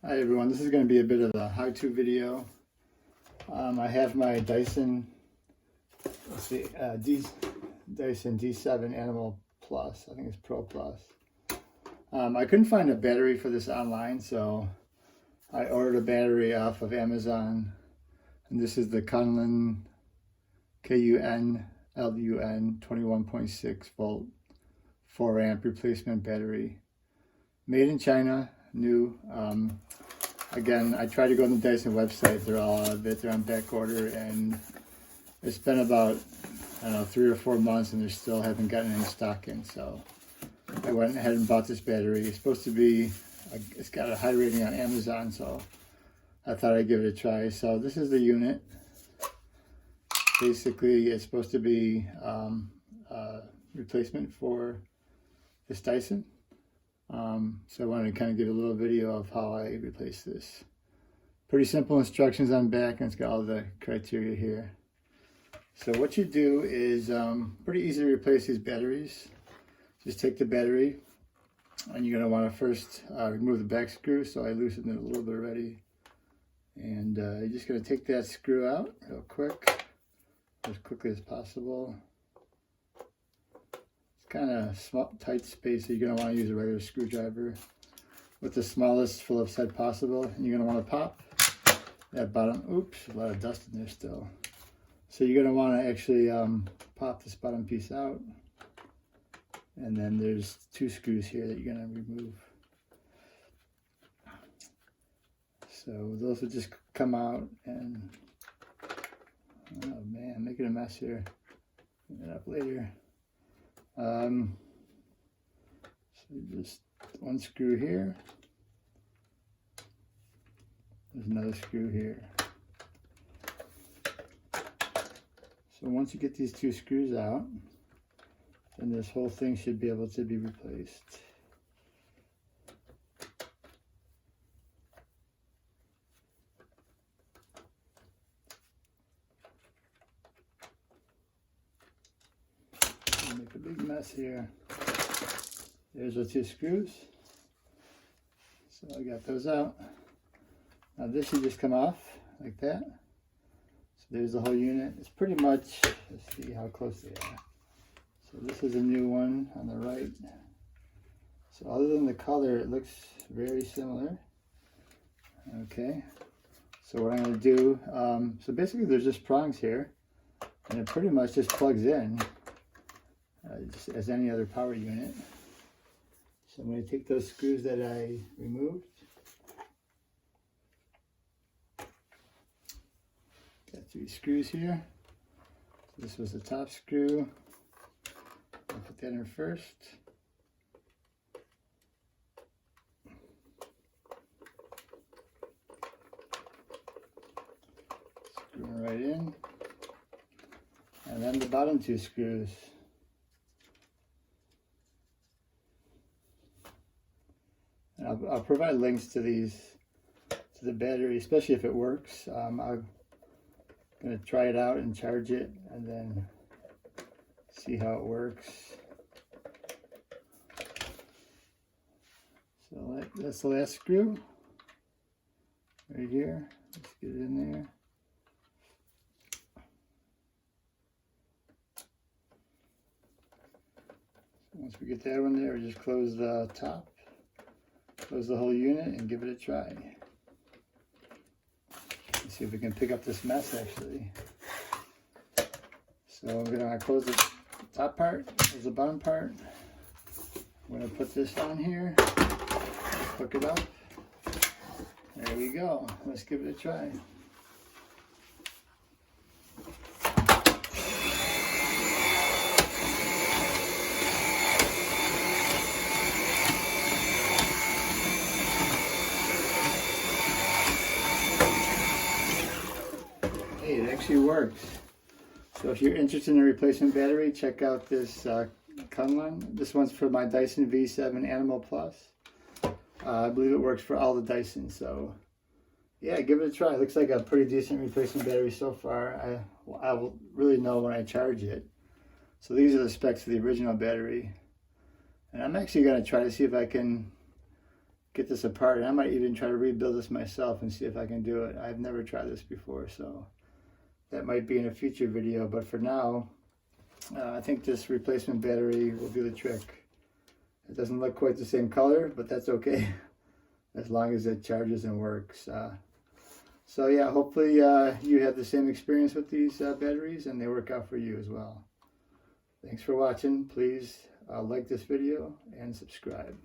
Hi everyone, this is going to be a bit of a how-to video. I have my Dyson, Dyson D7 Animal Plus. I think it's Pro Plus. I couldn't find a battery for this online, so I ordered a battery off of Amazon. And this is the Kunlun, Kunlun 21.6 volt 4 amp replacement battery. Made in China, new. Again, I tried to go on the Dyson website, they're all out of it, they're on back order, and it's been about, I don't know, 3 or 4 months and they still haven't gotten any stock in, so I went ahead and bought this battery. It's supposed to be, it's got a high rating on Amazon, so I thought I'd give it a try. So this is the unit. Basically, it's supposed to be a replacement for this Dyson. So I wanted to kind of give a little video of how I replace this. Pretty simple instructions on back, and it's got all the criteria here. So what you do is pretty easy to replace these batteries. Just take the battery, and you're going to want to first remove the back screw. So I loosened it a little bit already. And you're just going to take that screw out real quick, as quickly as possible. Kind of small, tight space, so you're going to want to use a regular screwdriver with the smallest Phillips head possible, and you're going to want to pop that bottom. Oops, a lot of dust in there still. So you're going to want to actually pop this bottom piece out, and then there's 2 screws here that you're going to remove. So those will just come out, and oh man, I'm making a mess here. Clean it up later. So just 1 screw here. There's another screw here. So once you get these 2 screws out, then this whole thing should be able to be replaced. Make a big mess here. There's the 2 screws. So I got those out. Now this should just come off like that. So there's the whole unit. It's pretty much, let's see how close they are. So this is a new one on the right. So other than the color, it looks very similar. Okay. So what I'm going to do, so basically there's just prongs here, and it pretty much just plugs in. Just as any other power unit. So I'm going to take those screws that I removed. Got 3 screws here. So this was the top screw. I'll put that in first. Screw them right in. And then the bottom 2 screws. I'll provide links to these, to the battery, especially if it works. I'm going to try it out and charge it and then see how it works. So that's the last screw right here. Let's get it in there. So once we get that one there, we just close the top. Close the whole unit and give it a try. Let's see if we can pick up this mess actually. So I'm going to close the top part, close the bottom part. I'm going to put this on here, hook it up. There we go. Let's give it a try. It actually works. So if you're interested in a replacement battery, check out this Kunlun. This one's for my Dyson V7 Animal Plus. I believe it works for all the Dysons. So yeah, give it a try. It looks like a pretty decent replacement battery so far. I will really know when I charge it. So these are the specs of the original battery. And I'm actually going to try to see if I can get this apart, and I might even try to rebuild this myself and see if I can do it. I've never tried this before, so that might be in a future video, but for now, I think this replacement battery will do the trick. It doesn't look quite the same color, but that's okay, as long as it charges and works. So yeah, hopefully you have the same experience with these batteries and they work out for you as well. Thanks for watching. Please like this video and subscribe.